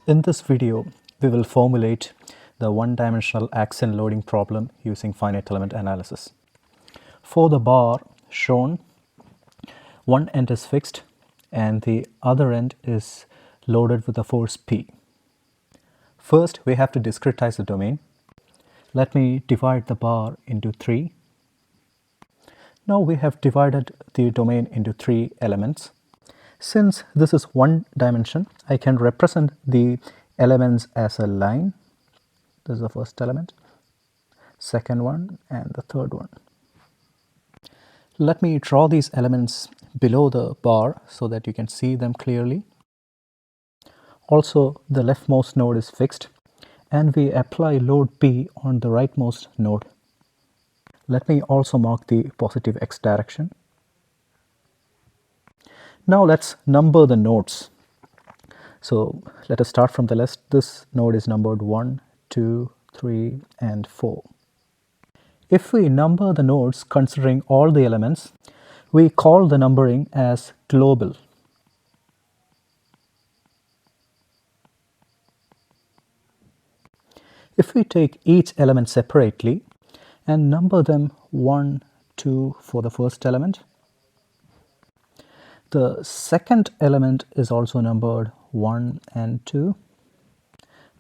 In this video, we will formulate the one-dimensional axial loading problem using finite element analysis. For the bar shown, one end is fixed and the other end is loaded with a force P. First, we have to discretize the domain. Let me divide the bar into 3. Now we have divided the domain into 3 elements. Since this is one dimension, I can represent the elements as a line. This is the first element, second one, and the third one. Let me draw these elements below the bar so that you can see them clearly. Also, the leftmost node is fixed and we apply load P on the rightmost node. Let me also mark the positive x direction. Now let's number the nodes. So let us start from the left. This node is numbered 1, 2, 3, and 4. If we number the nodes considering all the elements, we call the numbering as global. If we take each element separately and number them 1, 2 for the first element, the second element is also numbered 1 and 2.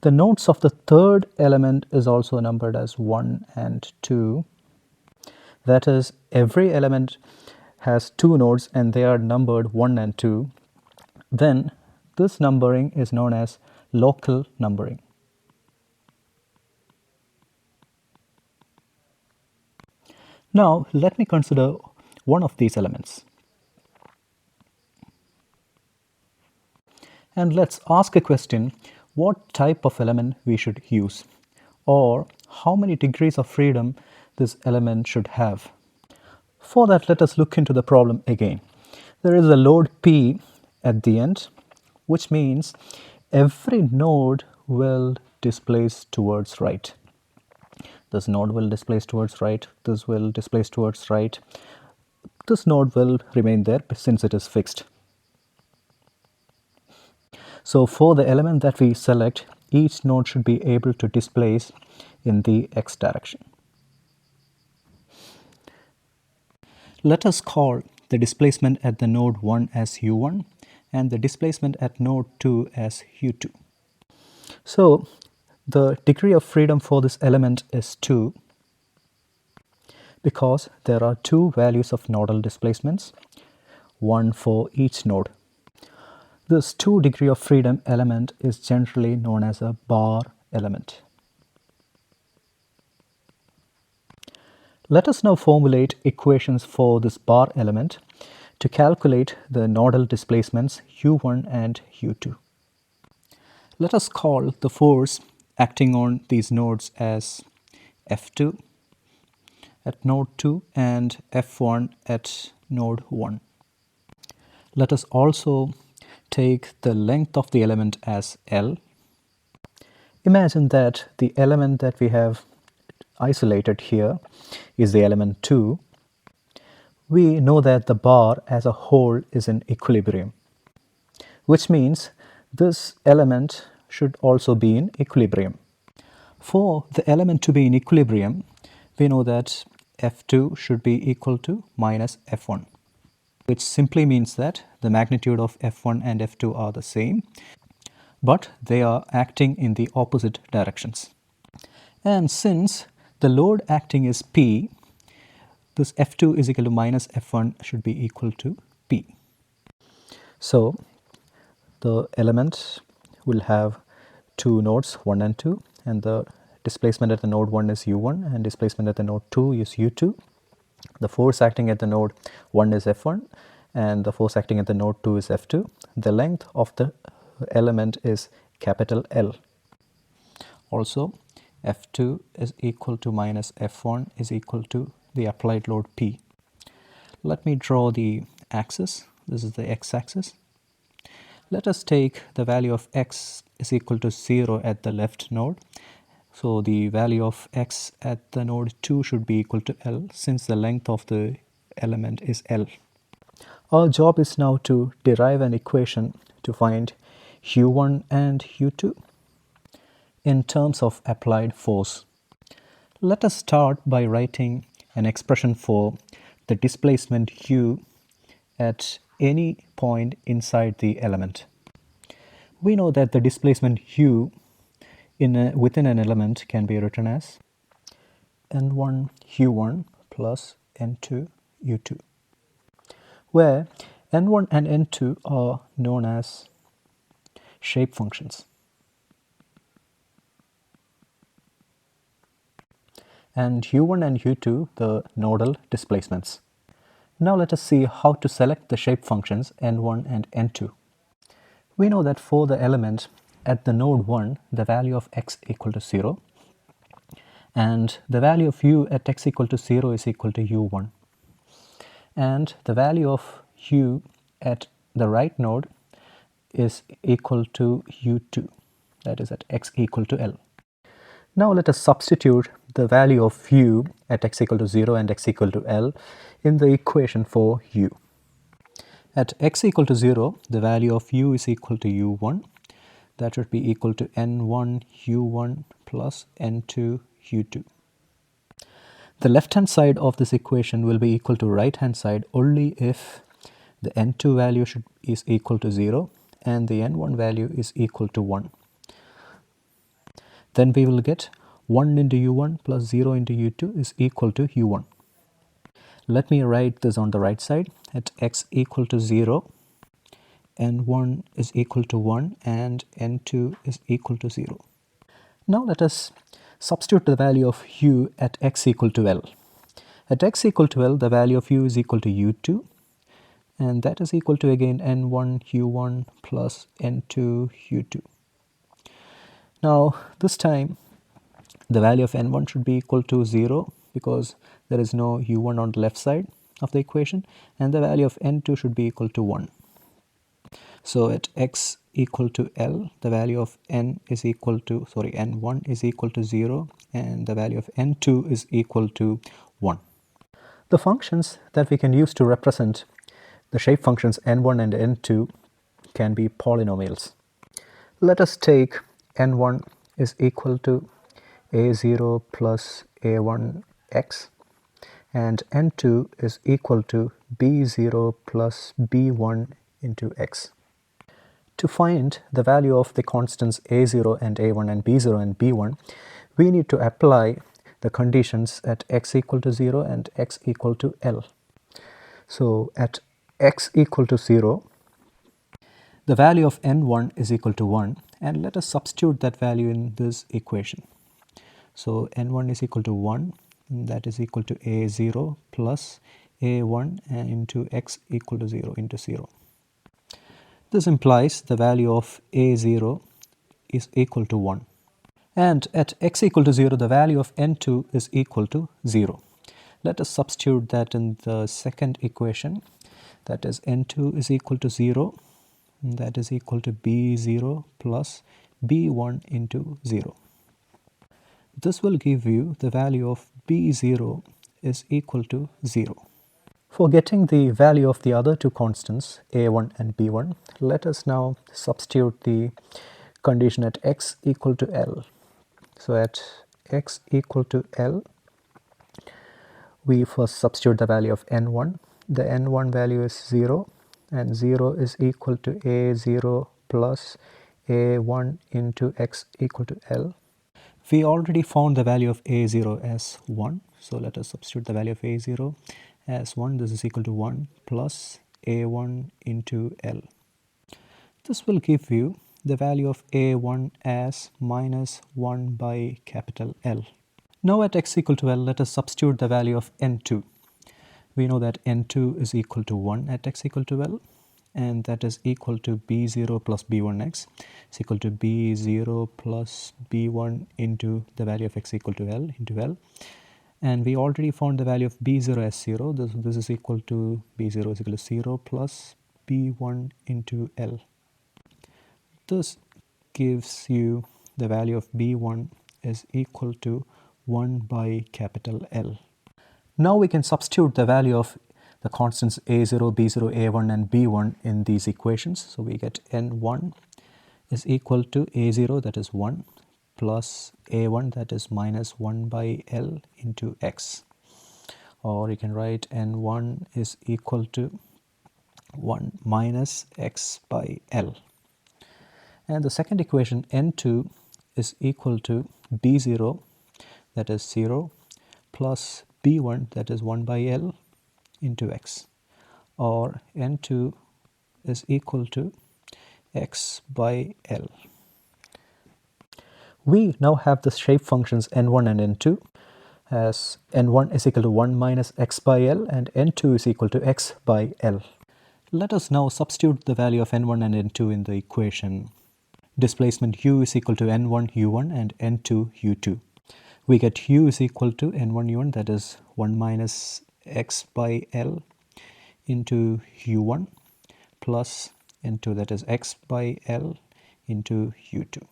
The nodes of the third element is also numbered as 1 and 2. That is, every element has 2 nodes and they are numbered 1 and 2. Then this numbering is known as local numbering. Now let me consider one of these elements. And let's ask a question, what type of element we should use, or how many degrees of freedom this element should have. For that, let us look into the problem again. There is a load P at the end, which means every node will displace towards right. This node will displace towards right, this will displace towards right. This node will remain there since it is fixed. So for the element that we select, each node should be able to displace in the x direction. Let us call the displacement at the node 1 as u1 and the displacement at node 2 as u2. So the degree of freedom for this element is 2 because there are 2 values of nodal displacements, one for each node. This 2 degree of freedom element is generally known as a bar element. Let us now formulate equations for this bar element to calculate the nodal displacements u1 and u2. Let us call the force acting on these nodes as F2 at node 2 and F1 at node 1. Let us also take the length of the element as L. Imagine that the element that we have isolated here is the element 2. We know that the bar as a whole is in equilibrium, which means this element should also be in equilibrium. For the element to be in equilibrium, we know that F2 should be equal to minus F1, which simply means that the magnitude of F1 and F2 are the same, but they are acting in the opposite directions. And since the load acting is P, this F2 is equal to minus F1 should be equal to P. So the element will have 2 nodes, 1 and 2, and the displacement at the node 1 is u1 and displacement at the node 2 is u2. The force acting at the node 1 is F1 and the force acting at the node 2 is F2. The length of the element is capital L. Also, F2 is equal to minus F1 is equal to the applied load P. Let me draw the axis. This is the x-axis. Let us take the value of x is equal to 0 at the left node. So the value of x at the node 2 should be equal to L since the length of the element is L. Our job is now to derive an equation to find u1 and u2 in terms of applied force. Let us start by writing an expression for the displacement u at any point inside the element. We know that the displacement u within an element can be written as n1 u1 plus n2 u2, where n1 and n2 are known as shape functions and u1 and u2 the nodal displacements. Now let us see how to select the shape functions n1 and n2. We know that for the element at the node 1, the value of x equal to 0, and the value of u at x equal to 0 is equal to u1. And the value of u at the right node is equal to u2, that is at x equal to L. Now let us substitute the value of u at x equal to 0 and x equal to L in the equation for u. At x equal to 0, the value of u is equal to u1. That should be equal to n1 u1 plus n2 u2. The left hand side of this equation will be equal to right hand side only if the n2 value is equal to 0 and the n1 value is equal to 1. Then we will get 1 into u1 plus 0 into u2 is equal to u1. Let me write this on the right side. At x equal to 0, n1 is equal to 1 and n2 is equal to 0. Now let us substitute the value of u at x equal to L. At x equal to L, the value of u is equal to u2, and that is equal to again n1 u1 plus n2 u2. Now this time the value of n1 should be equal to 0 because there is no u1 on the left side of the equation, and the value of n2 should be equal to 1. So at x equal to L, the value of n1 is equal to 0 and the value of n2 is equal to 1. The functions that we can use to represent the shape functions n1 and n2 can be polynomials. Let us take n1 is equal to a0 plus a1x and n2 is equal to b0 plus b1 into x. To find the value of the constants a0 and a1 and b0 and b1, we need to apply the conditions at x equal to 0 and x equal to L. So at x equal to 0, the value of n1 is equal to 1, and let us substitute that value in this equation. So n1 is equal to 1, and that is equal to a0 plus a1 into x equal to 0 into 0. This implies the value of a0 is equal to 1. And at x equal to 0, the value of n2 is equal to 0. Let us substitute that in the second equation. That is n2 is equal to 0. That is equal to b0 plus b1 into 0. This will give you the value of b0 is equal to 0. For getting the value of the other two constants, a1 and b1, let us now substitute the condition at x equal to L. So at x equal to L, we first substitute the value of n1. The n1 value is 0, and 0 is equal to a0 plus a1 into x equal to L. We already found the value of a0 as 1, so let us substitute the value of a0 as 1. This is equal to 1 plus a1 into L. This will give you the value of a1 as minus 1 by capital L. Now at x equal to L, let us substitute the value of n2. We know that n2 is equal to 1 at x equal to L, and that is equal to b0 plus b1x is equal to b0 plus b1 into the value of x equal to L into L. And we already found the value of b0 as 0. This is equal to b0 is equal to 0 plus b1 into L. This gives you the value of b1 is equal to 1 by capital L. Now we can substitute the value of the constants a0, b0, a1 and b1 in these equations. So we get n1 is equal to a0, that is 1, plus a1, that is minus 1 by L into x. Or you can write n1 is equal to 1 minus x by L. And the second equation, n2 is equal to b0, that is 0, plus b1, that is 1 by L into x. Or n2 is equal to x by L. We now have the shape functions n1 and n2 as n1 is equal to 1 minus x by L and n2 is equal to x by L. Let us now substitute the value of n1 and n2 in the equation. Displacement u is equal to n1 u1 and n2 u2. We get u is equal to n1 u1, that is 1 minus x by L into u1, plus n2, that is x by L into u2.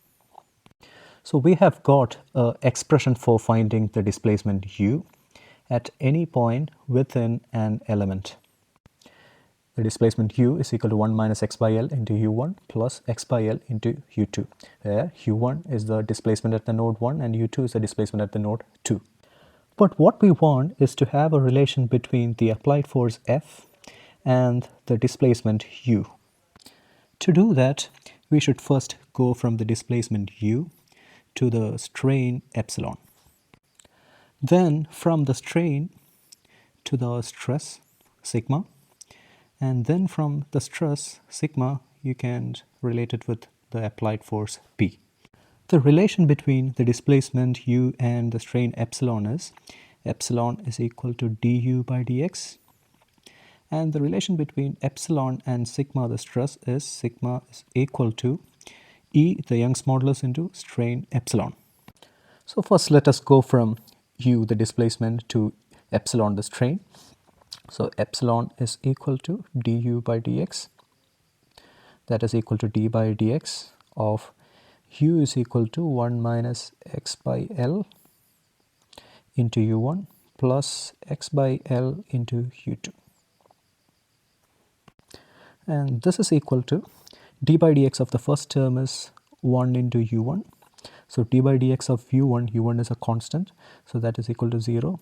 So we have got an expression for finding the displacement u at any point within an element. The displacement u is equal to 1 minus x by L into u1 plus x by L into u2, where u1 is the displacement at the node 1 and u2 is the displacement at the node 2. But what we want is to have a relation between the applied force F and the displacement u. To do that, we should first go from the displacement u to the strain epsilon. Then from the strain to the stress sigma, and then from the stress sigma you can relate it with the applied force P. The relation between the displacement u and the strain epsilon is equal to du by dx, and the relation between epsilon and sigma, the stress, is sigma is equal to E, the Young's modulus, into strain epsilon. So first let us go from u, the displacement, to epsilon, the strain. So epsilon is equal to du by dx, that is equal to d by dx of u is equal to 1 minus x by L into u1 plus x by L into u2. And this is equal to d by dx of the first term is 1 into u1. So d by dx of u1 is a constant, so that is equal to 0.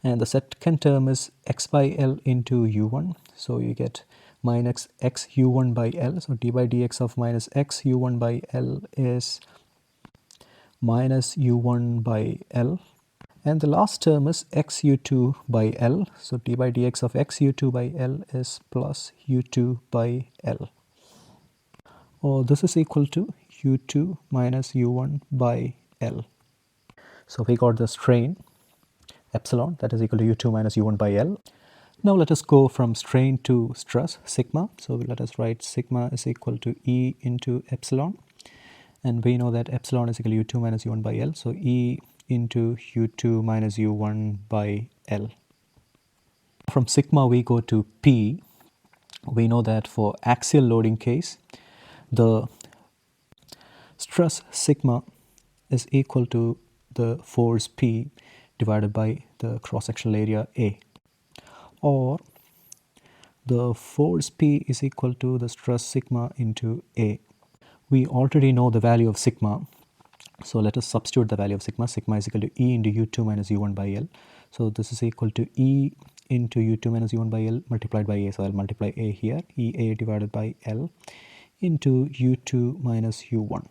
And the second term is x by L into u1, so you get minus x u1 by L. So d by dx of minus x u1 by L is minus u1 by L. And the last term is x u2 by L. So d by dx of x u2 by L is plus u2 by L. Or this is equal to u2 minus u1 by L. So we got the strain epsilon, that is equal to u2 minus u1 by L. Now let us go from strain to stress sigma. So let us write sigma is equal to E into epsilon, and we know that epsilon is equal to u2 minus u1 by L. So E into u2 minus u1 by L. From sigma we go to P. We know that for axial loading case, the stress sigma is equal to the force P divided by the cross-sectional area A, or the force P is equal to the stress sigma into A. We already know the value of sigma, so let us substitute the value of sigma. Sigma is equal to E into u2 minus u1 by L. So this is equal to E into u2 minus u1 by L multiplied by A. So I'll multiply A here, EA divided by L into u2 minus u1.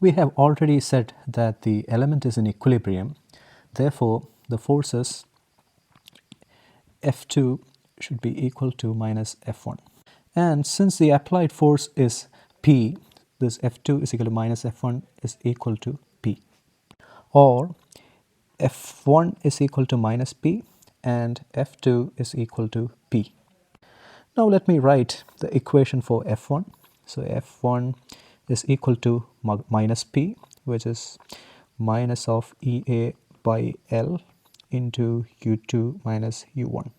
We have already said that the element is in equilibrium. Therefore, the forces F2 should be equal to minus F1. And since the applied force is P, this F2 is equal to minus F1 is equal to P. Or F1 is equal to minus P and F2 is equal to P. Now let me write the equation for F1. So F1 is equal to minus P, which is minus of EA by L into u2 minus u1.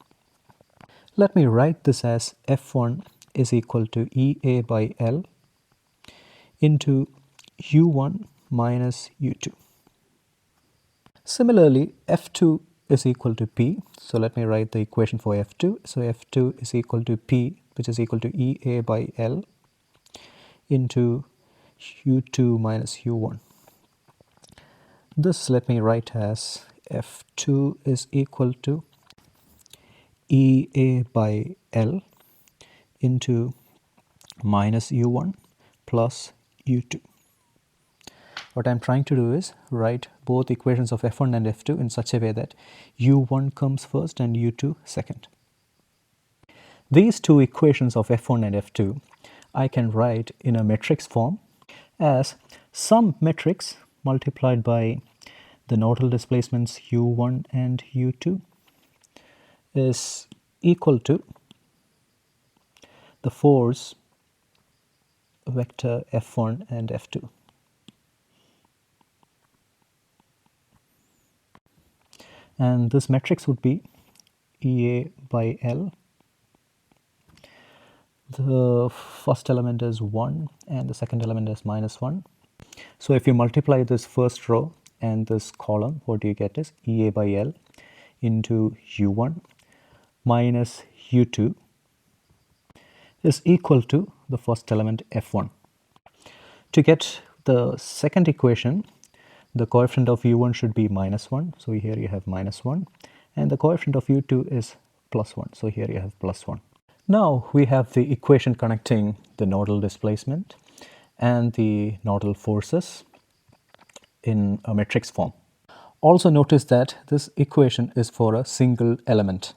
Let me write this as F1 is equal to EA by L into u1 minus u2. Similarly, F2 is equal to P. So let me write the equation for F2. So F2 is equal to P, which is equal to EA by L into u2 minus u1. This let me write as f2 is equal to EA by L into minus u1 plus u2. What I'm trying to do is write both equations of f1 and f2 in such a way that u1 comes first and u2 second. These two equations of f1 and f2 I can write in a matrix form as some matrix multiplied by the nodal displacements u1 and u2 is equal to the force vector f1 and f2. And this matrix would be EA by L. The first element is 1 and the second element is minus 1. So if you multiply this first row and this column, what you get is EA by L into u1 minus u2 is equal to the first element f1. To get the second equation, the coefficient of u1 should be minus 1. So here you have minus 1. And the coefficient of u2 is plus 1. So here you have plus 1. Now we have the equation connecting the nodal displacement and the nodal forces in a matrix form. Also notice that this equation is for a single element.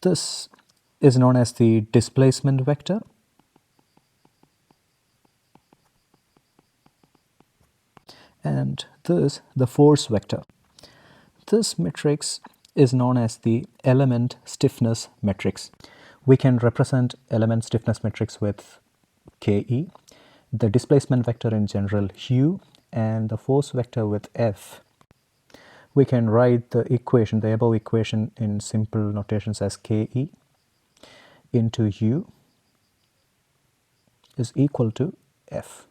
This is known as the displacement vector. And this the force vector. This matrix is known as the element stiffness matrix. We can represent element stiffness matrix with Ke, the displacement vector in general u, and the force vector with F. We can write the equation, the above equation, in simple notations as Ke into u is equal to F,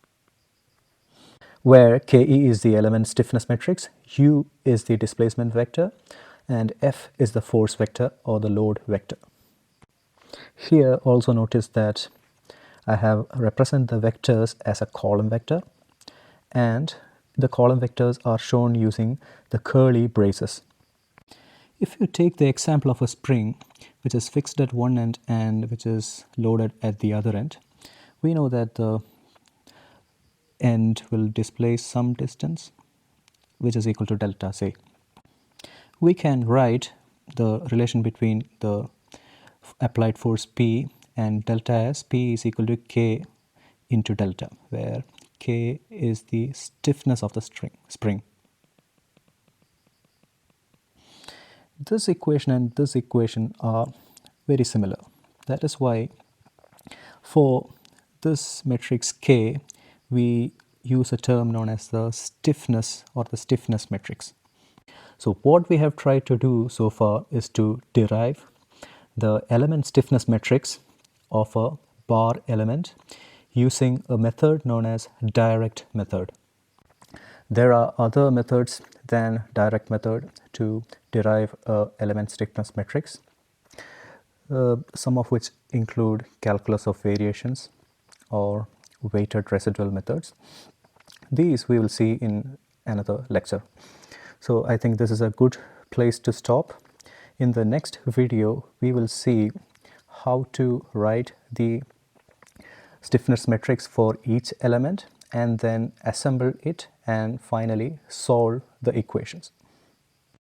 where Ke is the element stiffness matrix, u is the displacement vector, and F is the force vector or the load vector. Here also notice that I have represent the vectors as a column vector, and the column vectors are shown using the curly braces. If you take the example of a spring which is fixed at one end and which is loaded at the other end, we know that the end will displace some distance which is equal to delta, say. We can write the relation between the applied force P and delta as P is equal to K into delta, where K is the stiffness of the spring. This equation and this equation are very similar. That is why for this matrix K, we use a term known as the stiffness or the stiffness matrix. So what we have tried to do so far is to derive the element stiffness matrix of a bar element using a method known as direct method. There are other methods than direct method to derive a element stiffness matrix, some of which include calculus of variations or weighted residual methods. These we will see in another lecture. So I think this is a good place to stop. In the next video, we will see how to write the stiffness matrix for each element and then assemble it and finally solve the equations.